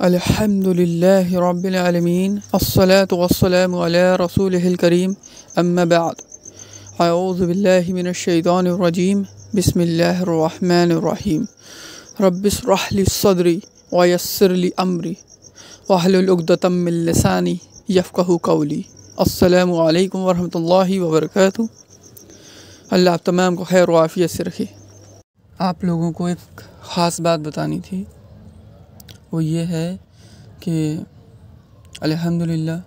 अल्हम्दुलिल्लाहि रब्बिल आलमीन अस्सलातु वस्सलामु अला रसूलिहिल करीम अम्मा बाद अऊज़ु बिल्लाहि मिनश शैतानिर रजीम बिस्मिल्लाहिर रहमानिर रहीम रब्बिश्रह ली सदरी व यस्सिर ली अमरी वहलुल उक़दतम मिन लिसानी यफ़क़हू क़ौली। अस्सलामु अलैकुम व रहमतुल्लाहि व बरकातुहू। अल्लाह आप तमाम को खैर व आफ़ियत से रखे। आप लोगों को एक ख़ास बात बतानी थी, वो ये है कि अल्हम्दुलिल्लाह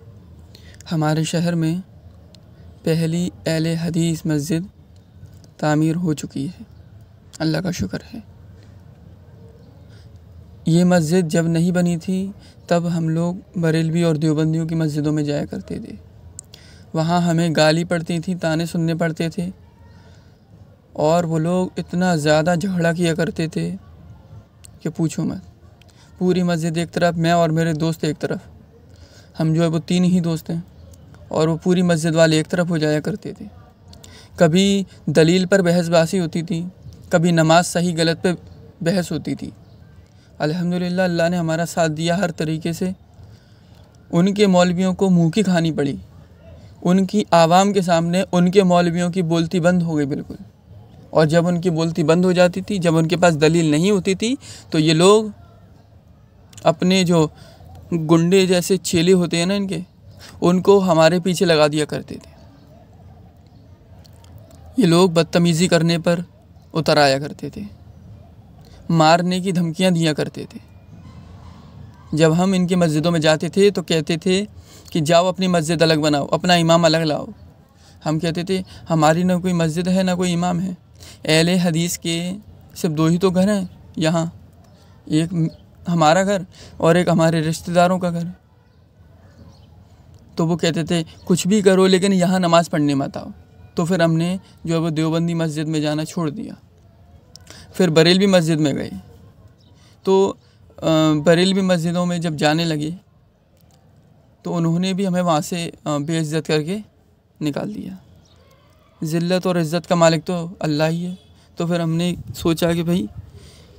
हमारे शहर में पहली अहले हदीस मस्जिद तामीर हो चुकी है। अल्लाह का शुक्र है। ये मस्जिद जब नहीं बनी थी तब हम लोग बरेलवी और देवबंदियों की मस्जिदों में जाया करते थे। वहाँ हमें गाली पड़ती थी, ताने सुनने पड़ते थे और वो लोग इतना ज़्यादा झगड़ा किया करते थे कि पूछो मत। पूरी मस्जिद एक तरफ, मैं और मेरे दोस्त एक तरफ, हम जो है वो 3 ही दोस्त हैं, और वो पूरी मस्जिद वाले एक तरफ हो जाया करते थे। कभी दलील पर बहसबाजी होती थी, कभी नमाज सही गलत पे बहस होती थी। अल्हम्दुलिल्लाह अल्लाह ने हमारा साथ दिया हर तरीके से। उनके मौलवियों को मुँह की खानी पड़ी। उनकी आवाम के सामने उनके मौलवियों की बोलती बंद हो गई बिल्कुल। और जब उनकी बोलती बंद हो जाती थी, जब उनके पास दलील नहीं होती थी, तो ये लोग अपने जो गुंडे जैसे चेले होते हैं ना इनके, उनको हमारे पीछे लगा दिया करते थे। ये लोग बदतमीज़ी करने पर उतर आया करते थे, मारने की धमकियां दिया करते थे। जब हम इनकी मस्जिदों में जाते थे तो कहते थे कि जाओ अपनी मस्जिद अलग बनाओ, अपना इमाम अलग लाओ। हम कहते थे हमारी ना कोई मस्जिद है ना कोई इमाम है। अहले हदीस के सिर्फ 2 ही तो घर हैं यहाँ, एक हमारा घर और एक हमारे रिश्तेदारों का घर। तो वो कहते थे कुछ भी करो लेकिन यहाँ नमाज़ पढ़ने मत आओ। तो फिर हमने जो है वो देवबंदी मस्जिद में जाना छोड़ दिया। फिर बरेलवी मस्जिद में गए। तो बरेलवी मस्जिदों में जब जाने लगे तो उन्होंने भी हमें वहाँ से बेइज्जत करके निकाल दिया। ज़िल्लत और इज़्ज़त का मालिक तो अल्लाह ही है। तो फिर हमने सोचा कि भाई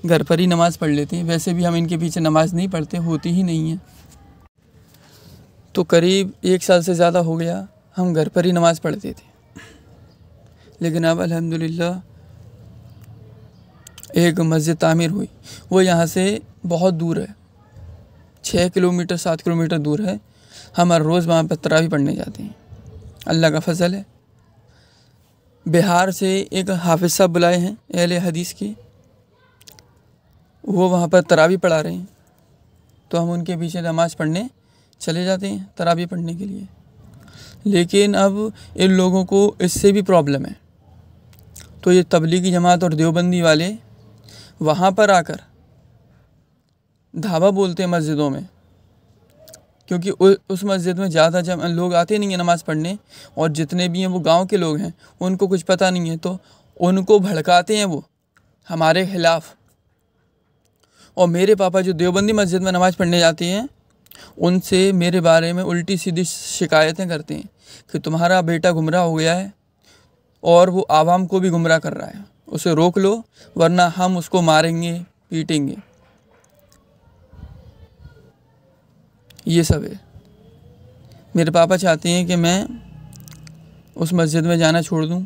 घर पर ही नमाज़ पढ़ लेते हैं। वैसे भी हम इनके पीछे नमाज़ नहीं पढ़ते, होती ही नहीं है। तो करीब 1 साल से ज़्यादा हो गया हम घर पर ही नमाज़ पढ़ते थे। लेकिन अब अल्हम्दुलिल्लाह एक मस्जिद तामीर हुई। वो यहाँ से बहुत दूर है, 6 किलोमीटर 7 किलोमीटर दूर है। हम हर रोज़ वहाँ पर तरावी पढ़ने जाते हैं। अल्लाह का फजल है। बिहार से एक हाफिज़ साहब बुलाए हैं अहले हदीस की, वो वहाँ पर तरावी पढ़ा रहे हैं। तो हम उनके पीछे नमाज़ पढ़ने चले जाते हैं, तरावी पढ़ने के लिए। लेकिन अब इन लोगों को इससे भी प्रॉब्लम है। तो ये तबलीगी जमात और देवबंदी वाले वहाँ पर आकर धावा बोलते हैं मस्जिदों में, क्योंकि उस मस्जिद में ज़्यादा जब लोग आते नहीं हैं नमाज़ पढ़ने, और जितने भी हैं वो गांव के लोग हैं, उनको कुछ पता नहीं है। तो उनको भड़काते हैं वो हमारे ख़िलाफ़। और मेरे पापा जो देवबंदी मस्जिद में नमाज़ पढ़ने जाते हैं, उनसे मेरे बारे में उल्टी सीधी शिकायतें करते हैं कि तुम्हारा बेटा गुमराह हो गया है और वो आवाम को भी गुमराह कर रहा है, उसे रोक लो वरना हम उसको मारेंगे पीटेंगे। ये सब है। मेरे पापा चाहते हैं कि मैं उस मस्जिद में जाना छोड़ दूं,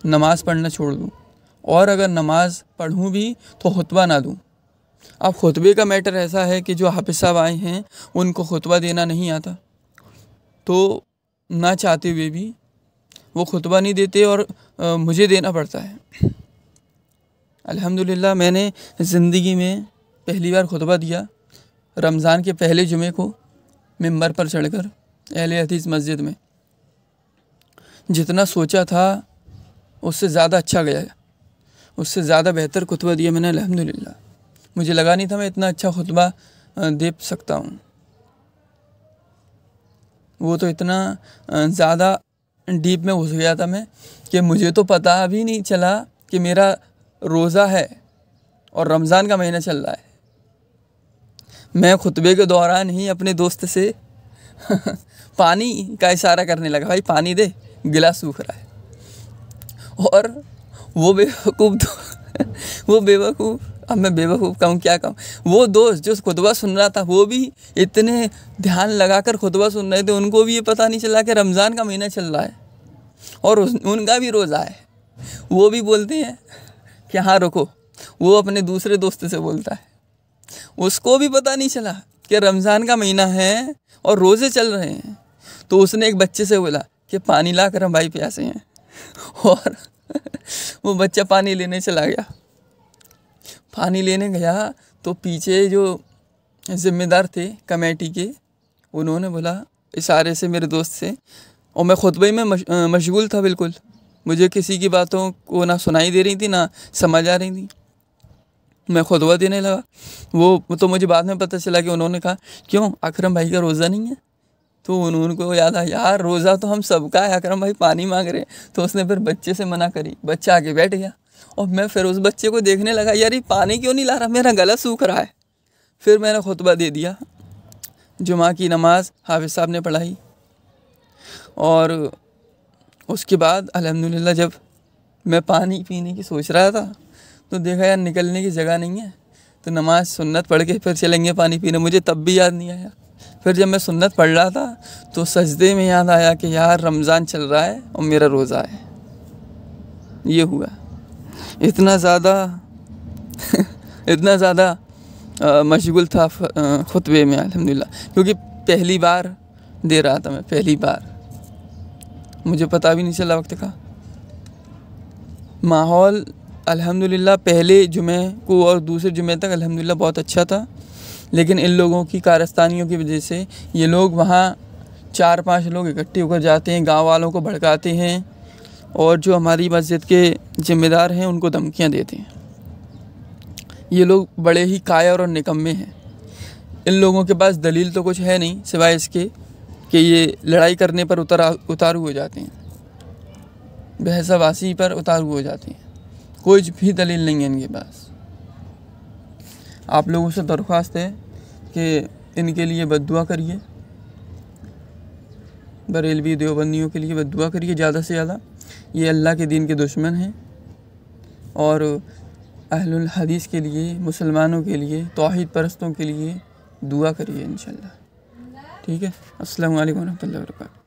नमाज़ पढ़ना छोड़ दूं, और अगर नमाज़ पढ़ूं भी तो खुतबा ना दूं। अब खुतबे का मैटर ऐसा है कि जो हाफिज़ साहब आए हैं उनको खुतबा देना नहीं आता, तो ना चाहते हुए भी वो खुतबा नहीं देते और मुझे देना पड़ता है। अल्हम्दुलिल्लाह मैंने ज़िंदगी में पहली बार खुतबा दिया रमज़ान के पहले जुमे को, मिंबर पर चढ़कर अहले हदीस मस्जिद में। जितना सोचा था उससे ज़्यादा अच्छा गया, उससे ज़्यादा बेहतर खुतबा दिया मैंने अल्हम्दुलिल्लाह। मुझे लगा नहीं था मैं इतना अच्छा खुतबा दे सकता हूँ। वो तो इतना ज़्यादा डीप में घुस गया था मैं कि मुझे तो पता भी नहीं चला कि मेरा रोज़ा है और रमज़ान का महीना चल रहा है। मैं खुतबे के दौरान ही अपने दोस्त से पानी का इशारा करने लगा, भाई पानी दे, गिलास सूख रहा है। और वो बेवकूफ़ अब मैं बेवकूफ़ कहूँ क्या कहूँ। वो दोस्त जो खुतबा सुन रहा था वो भी इतने ध्यान लगाकर खुतबा सुन रहे थे, उनको भी ये पता नहीं चला कि रमज़ान का महीना चल रहा है और उनका भी रोज़ा है। वो भी बोलते हैं कि हाँ रुको, वो अपने दूसरे दोस्त से बोलता है, उसको भी पता नहीं चला कि रमज़ान का महीना है और रोज़े चल रहे हैं। तो उसने एक बच्चे से बोला कि पानी ला कर हम भाई प्यासे हैं, और वो बच्चा पानी लेने चला गया। पानी लेने गया तो पीछे जो ज़िम्मेदार थे कमेटी के, उन्होंने बोला इशारे से मेरे दोस्त से, और मैं खुतबे में मशगूल था बिल्कुल, मुझे किसी की बातों को ना सुनाई दे रही थी ना समझ आ रही थी, मैं खुतबा देने लगा। वो तो मुझे बाद में पता चला कि उन्होंने कहा क्यों अकरम भाई का रोज़ा नहीं है। तो उनको याद आया यार रोज़ा तो हम सबका है, अकरम भाई पानी मांग रहे। तो उसने फिर बच्चे से मना करी, बच्चा आके बैठ गया और मैं फिर उस बच्चे को देखने लगा, यार ये पानी क्यों नहीं ला रहा, मेरा गला सूख रहा है। फिर मैंने खुतबा दे दिया, जुमा की नमाज हाफिज़ साहब ने पढ़ाई, और उसके बाद अल्हम्दुलिल्लाह जब मैं पानी पीने की सोच रहा था तो देखा यार निकलने की जगह नहीं है, तो नमाज सुन्नत पढ़ के फिर चलेंगे पानी पीने। मुझे तब भी याद नहीं आया। फिर जब मैं सुन्नत पढ़ रहा था तो सजदे में याद आया कि यार रमज़ान चल रहा है और मेरा रोज़ा है। ये हुआ, इतना ज़्यादा मशगूल था खुतबे में अल्हम्दुलिल्लाह, क्योंकि पहली बार दे रहा था मैं, पहली बार, मुझे पता भी नहीं चला वक्त का। माहौल अल्हम्दुलिल्लाह पहले जुमे को और दूसरे जुमे तक अल्हम्दुलिल्लाह बहुत अच्छा था, लेकिन इन लोगों की कारस्तानियों की वजह से ये लोग वहाँ 4-5 लोग इकट्ठे होकर जाते हैं, गांव वालों को भड़काते हैं और जो हमारी मस्जिद के ज़िम्मेदार हैं उनको धमकियाँ देते हैं। ये लोग बड़े ही कायर और निकम्मे हैं। इन लोगों के पास दलील तो कुछ है नहीं सिवाय इसके कि ये लड़ाई करने पर उतारू हो जाते हैं, बहसाबाजी पर उतारू हो जाते हैं, कोई भी दलील नहीं है इनके पास। आप लोगों से दरख्वास्त है कि इनके लिए बद्दुआ करिए, बरेलवी देवबंदियों के लिए बद्दुआ करिए ज़्यादा से ज़्यादा। ये अल्लाह के दीन के दुश्मन हैं, और अहलुल हदीस के लिए, मुसलमानों के लिए, तौहीद परस्तों के लिए दुआ करिए इंशाअल्लाह। ठीक है। अस्सलामु अलैकुम रहमतुल्लाहि व बरकातहू।